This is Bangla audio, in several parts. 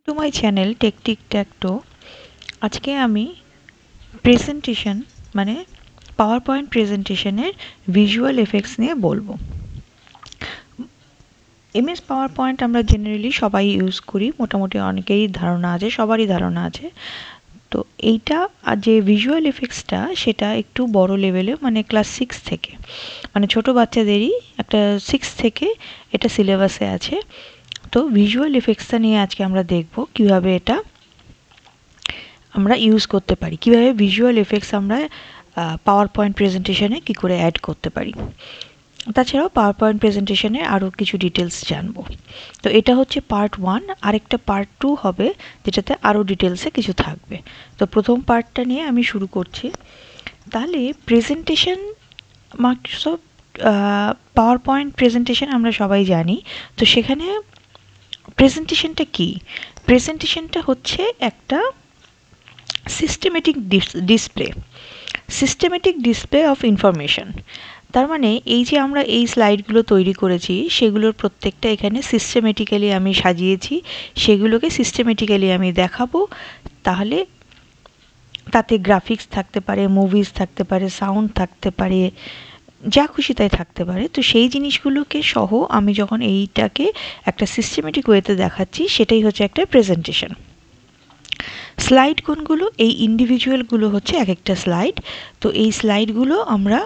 Two my channel Tech Tic Tacto. আজকে আমি প্রেজেন্টেশন মানে পাওয়ার পয়েন্ট প্রেজেন্টেশনের ভিজুয়াল এফেক্টস নিয়ে বলবো। এমএস পাওয়ার পয়েন্ট আমরা জেনারেলি সবাই ইউজ করি, মোটামুটি অনেকেরই ধারণা আছে, সবারই ধারণা আছে। তো এইটা আর যে ভিজুয়াল এফেক্টসটা সেটা একটু বড় লেভেলে, মানে ক্লাস 6 থেকে, মানে ছোট বাচ্চাদেরই একটা 6 থেকে এটা সিলেবাসে আছে। তো ভিজুয়াল এফেক্টসটা নিয়ে আজকে আমরা দেখব কিভাবে এটা আমরা ইউজ করতে পারি, কিভাবে ভিজুয়াল এফেক্টস আমরা পাওয়ার পয়েন্ট প্রেজেন্টেশনে কী করে অ্যাড করতে পারি। তাছাড়াও পাওয়ার পয়েন্ট প্রেজেন্টেশনে আরও কিছু ডিটেলস জানবো। তো এটা হচ্ছে পার্ট 1, আরেকটা পার্ট 2 হবে যেটাতে আরও ডিটেলসে কিছু থাকবে। তো প্রথম পার্টটা নিয়ে আমি শুরু করছি। তাহলে presentation, Microsoft power point presentation আমরা সবাই জানি। তো সেখানে প্রেজেন্টেশনটা কি? প্রেজেন্টেশনটা হচ্ছে একটা সিস্টেমেটিক ডিসপ্লে অফ ইনফরমেশন। তার মানে এই যে আমরা এই স্লাইডগুলো তৈরি করেছি সেগুলোর প্রত্যেকটা এখানে সিস্টেমেটিক্যালি আমি সাজিয়েছি, সেগুলোকে সিস্টেমেটিক্যালি আমি দেখাবো। তাহলে তাতে গ্রাফিক্স থাকতে পারে, মুভিজ থাকতে পারে, সাউন্ড থাকতে পারে, যা খুশি তাই থাকতে পারে। তো সেই জিনিসগুলোকে সহ আমি যখন এইটাকে একটা সিস্টেমেটিক ওয়েতে দেখাচ্ছি, সেটাই হচ্ছে একটা প্রেজেন্টেশন। স্লাইড কোনগুলো? এই ইন্ডিভিজুয়ালগুলো হচ্ছে এক একটা স্লাইড। তো এই স্লাইডগুলো আমরা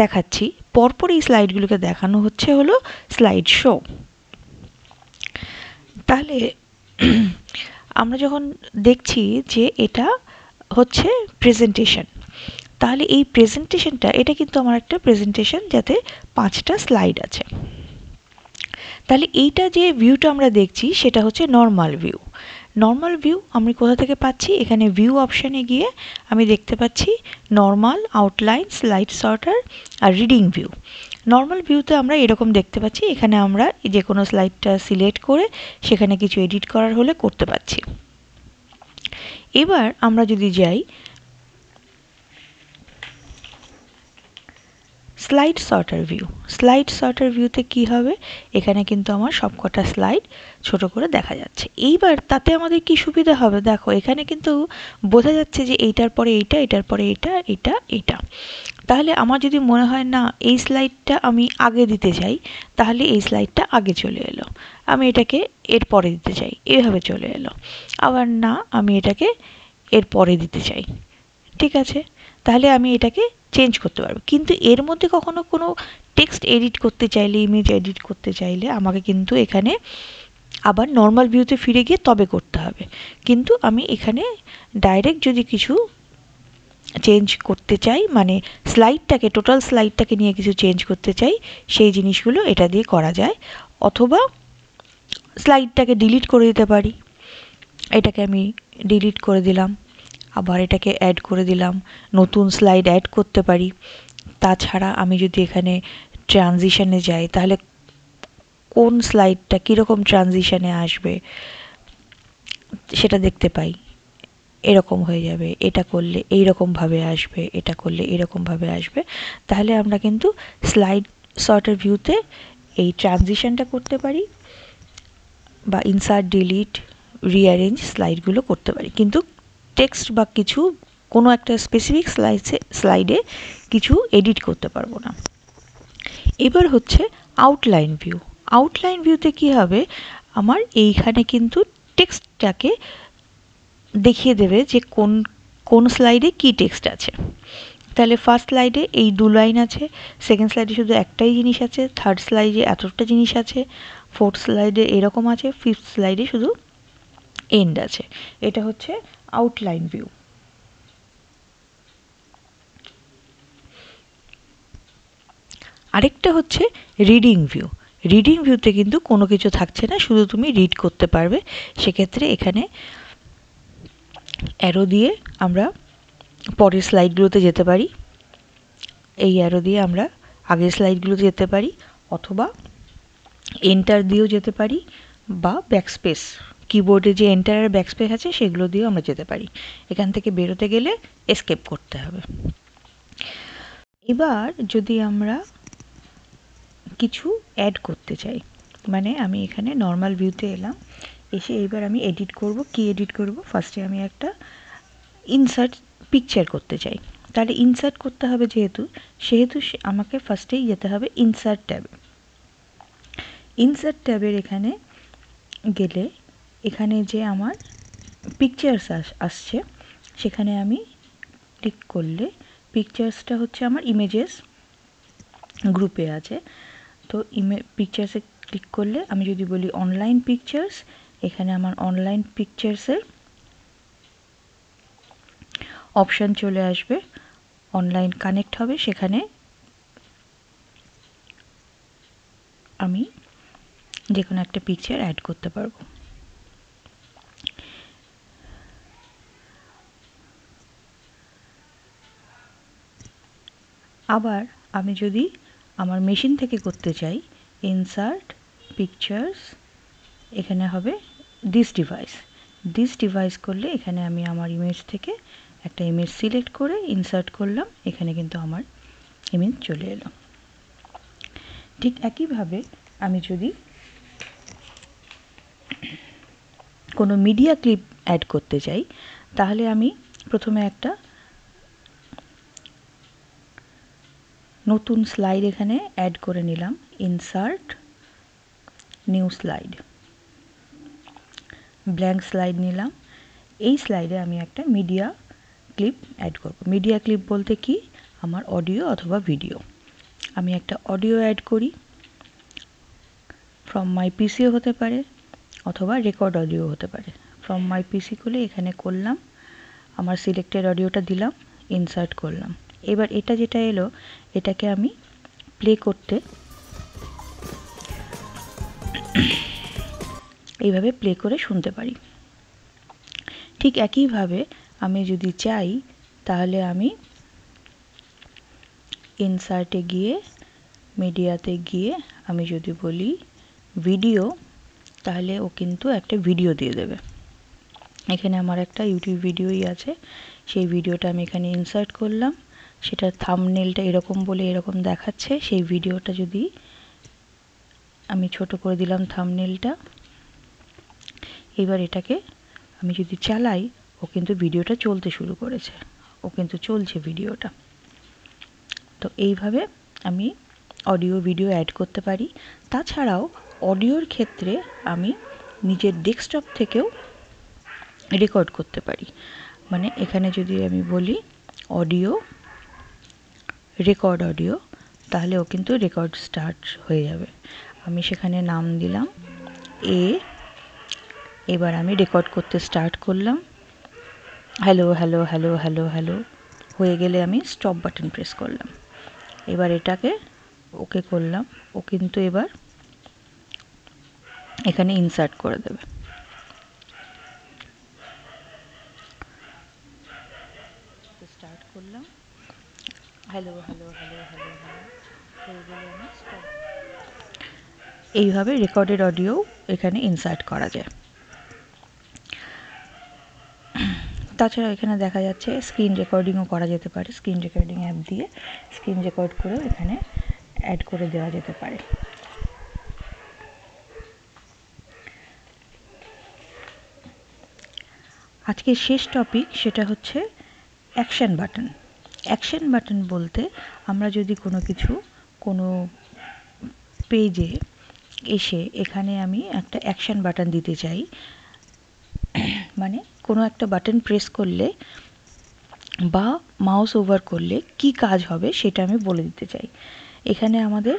দেখাচ্ছি, পরপর এই স্লাইডগুলোকে দেখানো হলো স্লাইড শো। তাহলে আমরা যখন দেখছি যে এটা হচ্ছে প্রেজেন্টেশন, তাহলে এই প্রেজেন্টেশনটা, এটা কিন্তু আমার একটা প্রেজেন্টেশন যাতে 5টা স্লাইড আছে। তাহলে এইটা যে ভিউটা আমরা দেখছি সেটা হচ্ছে নর্মাল ভিউ। নর্মাল ভিউ আমি কোথা থেকে পাচ্ছি? এখানে ভিউ অপশানে গিয়ে আমি দেখতে পাচ্ছি normal, outline, slide sorter are reading view. Normal ভিউতে আমরা এরকম দেখতে পাচ্ছি, এখানে আমরা যে কোনো স্লাইডটা সিলেক্ট করে সেখানে কিছু এডিট করার হলে করতে পারছি। এবার আমরা যদি যাই slide sorter view, slide sorter ভিউতে কি হবে? এখানে কিন্তু আমার সবকটা স্লাইড ছোট করে দেখা যাচ্ছে। এইবার তাতে আমাদের কি সুবিধা হবে? দেখো এখানে কিন্তু বোঝা যাচ্ছে যে এইটার পরে এইটা, এটার পরে এটা, এটা, এটা। তাহলে আমার যদি মনে হয় না এই স্লাইডটা আমি আগে দিতে চাই, তাহলে এই স্লাইডটা আগে চলে এলো। আমি এটাকে এর পরে দিতে চাই, এভাবে চলে এলো। আবার না, আমি এটাকে এর পরে দিতে চাই, ঠিক আছে, তাহলে আমি এটাকে চেঞ্জ করতে পারবো। কিন্তু এর মধ্যে কখনো কোনো টেক্সট এডিট করতে চাইলে, ইমেজ এডিট করতে চাইলে আমাকে কিন্তু এখানে আবার নর্মাল ভিউতে ফিরে গিয়ে তবে করতে হবে। কিন্তু আমি এখানে ডাইরেক্ট যদি কিছু চেঞ্জ করতে চাই, মানে স্লাইডটাকে, টোটাল স্লাইডটাকে নিয়ে কিছু চেঞ্জ করতে চাই, সেই জিনিসগুলো এটা দিয়ে করা যায়। অথবা স্লাইডটাকে ডিলিট করে দিতে পারি। এটাকে আমি ডিলিট করে দিলাম, আবার এটাকে অ্যাড করে দিলাম, নতুন স্লাইড অ্যাড করতে পারি। তাছাড়া আমি যদি এখানে ট্রানজিশনে যাই, তাহলে কোন স্লাইডটা কীরকম ট্রানজিশনে আসবে সেটা দেখতে পাই। এরকম হয়ে যাবে, এটা করলে এইরকমভাবে আসবে, এটা করলে এরকমভাবে আসবে। তাহলে আমরা কিন্তু স্লাইড সর্টার ভিউতে এই ট্রানজিশনটা করতে পারি, বা ইনসার্ট, ডিলিট, রিঅ্যারেঞ্জ স্লাইডগুলো করতে পারি। কিন্তু টেক্সট বা কিছু কোনো একটা স্পেসিফিক স্লাইডে কিছু এডিট করতে পারবো না। এবার হচ্ছে আউটলাইন ভিউ। আউটলাইন ভিউতে কি হবে? আমার এইখানে কিন্তু টেক্সটটাকে দেখিয়ে দেবে যে কোন কোন স্লাইডে কি টেক্সট আছে। তাহলে ফার্স্ট স্লাইডে এই 2 লাইন আছে, সেকেন্ড স্লাইডে শুধু একটাই জিনিস আছে, থার্ড স্লাইডে এতটা জিনিস আছে, ফোর্থ স্লাইডে এরকম আছে, ফিফথ স্লাইডে শুধু এন্ড আছে। এটা হচ্ছে আউটলাইন ভিউ। আরেকটা হচ্ছে রিডিং ভিউ। রিডিং ভিউতে কিন্তু কোনো কিছু থাকছে না, শুধু তুমি রিড করতে পারবে। সেক্ষেত্রে এখানে অ্যারো দিয়ে আমরা পরের স্লাইডগুলোতে যেতে পারি, এই অ্যারো দিয়ে আমরা আগের স্লাইডগুলোতে যেতে পারি, অথবা এন্টার দিয়েও যেতে পারি, বা ব্যাকস্পেস, কিবোর্ডে যে এন্টার আর ব্যাকস্পেস আছে সেগুলো দিয়েও আমরা যেতে পারি। এখান থেকে বেরোতে গেলে এসকেপ করতে হবে। এবার যদি আমরা কিছু অ্যাড করতে চাই, মানে আমি এখানে নর্মাল ভিউতে এলাম, এসে এইবার আমি এডিট করব। কি এডিট করব? ফার্স্টে আমি একটা ইনসার্ট পিকচার করতে চাই। তাহলে ইনসার্ট করতে হবে যেহেতু আমাকে ফার্স্টেই যেতে হবে ইনসার্ট ট্যাবে। ইনসার্ট ট্যাবের এখানে গেলে এখানে যে আমার পিকচার্স আসছে সেখানে আমি ক্লিক করলে পিকচার্সটা হচ্ছে আমার ইমেজেস গ্রুপে আছে। তো পিকচার্সে ক্লিক করলে আমি যদি বলি অনলাইন পিকচার্স, এখানে আমার অনলাইন পিকচার্সের অপশান চলে আসবে, অনলাইন কানেক্ট হবে, সেখানে আমি যে কোনো একটা পিকচার অ্যাড করতে পারবো। আবার আমি যদি আমার মেশিন থেকে করতে চাই, ইনসার্ট পিকচার্স, এখানে হবে দিস ডিভাইস করলে এখানে আমি আমার ইমেজ থেকে একটা ইমেজ সিলেক্ট করে ইনসার্ট করলাম, এখানে কিন্তু আমার ইমেজ চলে এলো। ঠিক একইভাবে আমি যদি কোনো মিডিয়া ক্লিপ অ্যাড করতে চাই, তাহলে আমি প্রথমে একটা নতুন স্লাইড এখানে অ্যাড করে নিলাম, insert new slide, blank slide নিলাম। এই স্লাইডে আমি একটা মিডিয়া ক্লিপ অ্যাড করব। মিডিয়া ক্লিপ বলতে কি? আমার অডিও অথবা ভিডিও। আমি একটা অডিও অ্যাড করি, ফ্রম মাই পিসিও হতে পারে অথবা রেকর্ড অডিও হতে পারে। ফ্রম মাই পিসি করলে এখানে করলাম, আমার সিলেক্টেড অডিওটা দিলাম, ইনসার্ট করলাম। এবার এটা যেটা এলো এটাকে আমি প্লে করতে এইভাবে প্লে করে শুনতে পারি। ঠিক একইভাবে আমি যদি চাই তাহলে আমি ইনসার্টে গিয়ে মিডিয়াতে গিয়ে আমি যদি বলি ভিডিও, তাহলে ও কিন্তু একটা ভিডিও দিয়ে দেবে। এখানে আমার একটা ইউটিউব ভিডিওই আছে, সেই ভিডিওটা আমি এখানে ইনসার্ট করলাম, সেটার থাম্বনেলটা এরকম বলে এরকম দেখাচ্ছে। সেই ভিডিওটা যদি আমি ছোট করে দিলাম থাম্বনেলটা, এবার এটাকে আমি যদি চালাই ও কিন্তু ভিডিওটা চলতে শুরু করেছে, ও কিন্তু চলছে ভিডিওটা। তো এইভাবে আমি অডিও ভিডিও অ্যাড করতে পারি। তাছাড়াও অডিওর ক্ষেত্রে আমি নিজের ডেস্কটপ থেকেও রেকর্ড করতে পারি। মানে এখানে যদি আমি বলি অডিও, রেকর্ড অডিও, তাহলে ও কিন্তু রেকর্ড স্টার্ট হয়ে যাবে। আমি সেখানে নাম দিলাম এ, এবার আমি রেকর্ড করতে স্টার্ট করলাম, hello hello hello hello hello হয়ে গেলে আমি স্টপ বাটন প্রেস করলাম। এবার এটাকে ওকে করলাম, ও কিন্তু এবার এখানে ইনসার্ট করে দেবে। স্টার্ট করলাম, hello hello hello hello hello হয়ে গেলে আমি স্টপ। এইভাবে রেকর্ডেড অডিও এখানে ইনসার্ট করা যায়। তাছাড়া এখানে দেখা যাচ্ছে স্ক্রিন রেকর্ডিংও করা যেতে পারে। স্ক্রিন রেকর্ডিং অ্যাপ দিয়ে স্ক্রিন রেকর্ড করেও এখানে অ্যাড করে দেওয়া যেতে পারে। আজকের শেষ টপিক সেটা হচ্ছে অ্যাকশন বাটন। অ্যাকশন বাটন বলতে আমরা যদি কোনো পেজে এসে এখানে আমি একটা অ্যাকশন বাটন দিতে চাই, মানে কোনো একটা বাটন প্রেস করলে বা মাউস ওভার করলে কি কাজ হবে সেটা আমি বলে দিতে চাই। এখানে আমাদের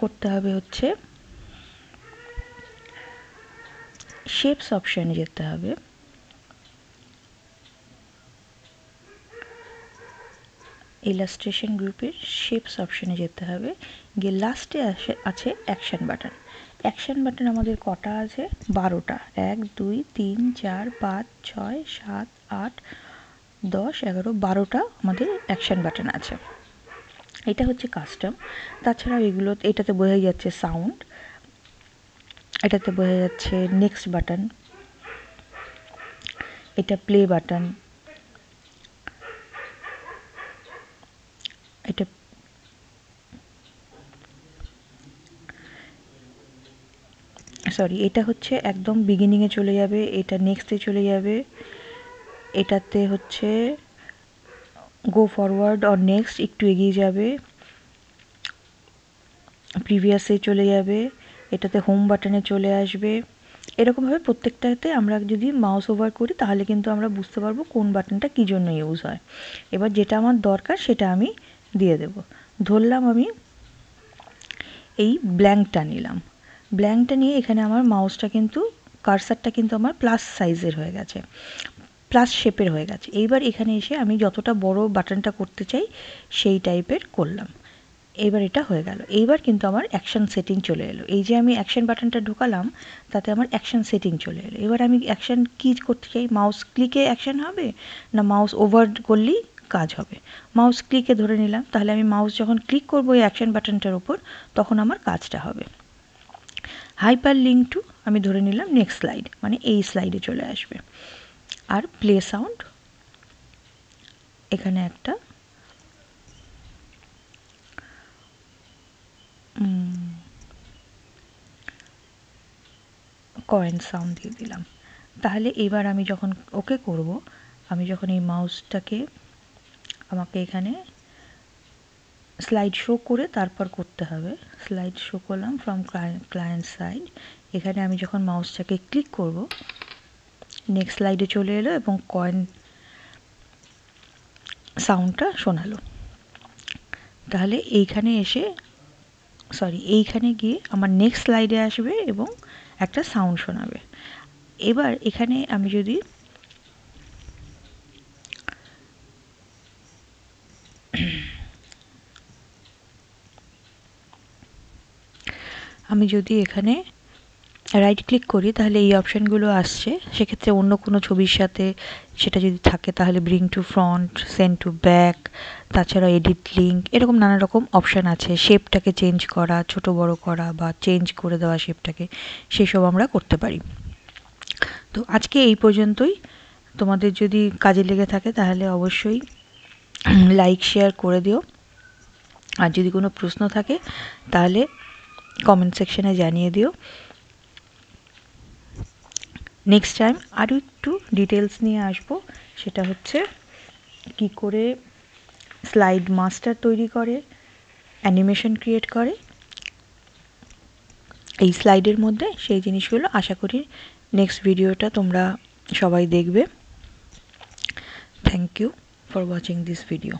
করতে হবে হচ্ছে শেপস অপশানে যেতে হবে, ইলাস্ট্রেশন গ্রুপের শেপস অপশানে যেতে হবে, গিয়ে লাস্টে আছে অ্যাকশন বাটন। অ্যাকশন বাটন আমাদের কটা আছে? 12টা। 1 2 3 4 5 6 7 8 10 11 12টা আমাদের অ্যাকশন বাটন আছে। এটা হচ্ছে কাস্টম। তাছাড়াও এটাতে বোঝা যাচ্ছে সাউন্ড, এটাতে বোঝা যাচ্ছে নেক্সট বাটন, এটা প্লে বাটন, এটা সরি, এটা হচ্ছে একদম বিগিনিংয়ে চলে যাবে, এটা নেক্সটে চলে যাবে, এটাতে হচ্ছে গো ফরওয়ার্ড অর নেক্সট একটু এগিয়ে যাবে, প্রিভিয়াসে চলে যাবে, এটাতে হোম বাটনে চলে আসবে। এরকমভাবে প্রত্যেকটাতে আমরা যদি মাউস ওভার করি তাহলে কিন্তু আমরা বুঝতে পারবো কোন বাটনটা কী জন্য ইউজ হয়। এবার যেটা আমার দরকার সেটা আমি দিয়ে দেব। ধরলাম আমি এই ব্ল্যাঙ্কটা নিলাম, ব্ল্যাঙ্কটা নিয়ে এখানে আমার মাউসটা কিন্তু কার্সারটা কিন্তু আমার প্লাস সাইজের হয়ে গেছে, প্লাস শেপের হয়ে গেছে। এইবার এখানে এসে আমি যতটা বড় বাটনটা করতে চাই সেই টাইপের করলাম। এইবার এটা হয়ে গেল। এইবার কিন্তু আমার অ্যাকশন সেটিং চলে এলো। এই যে আমি অ্যাকশন বাটনটা ঢোকালাম তাতে আমার অ্যাকশন সেটিং চলে এলো। এবার আমি অ্যাকশন কী করতে চাই, মাউস ক্লিকে অ্যাকশন হবে না মাউস ওভার করলেই কাজ হবে। মাউস ক্লিকে ধরে নিলাম, তাহলে আমি মাউস যখন ক্লিক করবো এই অ্যাকশন বাটনটার উপর তখন আমার কাজটা হবে। হাইপার লিঙ্ক টু আমি ধরে নিলাম নেক্সট স্লাইড, মানে এই স্লাইডে চলে আসবে। আর প্লে সাউন্ড এখানে একটা কয়েন সাউন্ড দিয়ে দিলাম। তাহলে এবার আমি যখন ওকে করব, আমি যখন এই মাউসটাকে আমাকে এখানে স্লাইড শো করে তারপর করতে হবে। স্লাইড শো করলাম ফ্রম ক্লায়েন্ট সাইড। এখানে আমি যখন মাউসটাকে ক্লিক করব নেক্সট স্লাইডে চলে এলো এবং কয়েন সাউন্ডটা শোনালো। তাহলে এইখানে এসে এইখানে গিয়ে আমার নেক্সট স্লাইডে আসবে এবং একটা সাউন্ড শোনাবে। এবার এখানে আমি যদি এখানে রাইট ক্লিক করি তাহলে এই অপশানগুলো আসছে। সেক্ষেত্রে অন্য কোনো ছবির সাথে সেটা যদি থাকে তাহলে bring to front, send to back, তাছাড়া এডিট লিঙ্ক, এরকম নানা রকম অপশান আছে। শেপটাকে চেঞ্জ করা, ছোট বড় করা বা চেঞ্জ করে দেওয়া শেপটাকে, সেসব আমরা করতে পারি। তো আজকে এই পর্যন্তই। তোমাদের যদি কাজে লেগে থাকে তাহলে অবশ্যই লাইক শেয়ার করে দিও। আর যদি কোনো প্রশ্ন থাকে তাহলে কমেন্ট সেকশনে জানিয়ে দিও। নেক্সট টাইম আরও একটু ডিটেলস নিয়ে আসবো, সেটা হচ্ছে কি করে স্লাইড মাস্টার তৈরি করে, অ্যানিমেশন ক্রিয়েট করে এই স্লাইডের মধ্যে, সেই জিনিসগুলো আশা করি নেক্সট ভিডিওটা তোমরা সবাই দেখবে। Thank you for watching this video.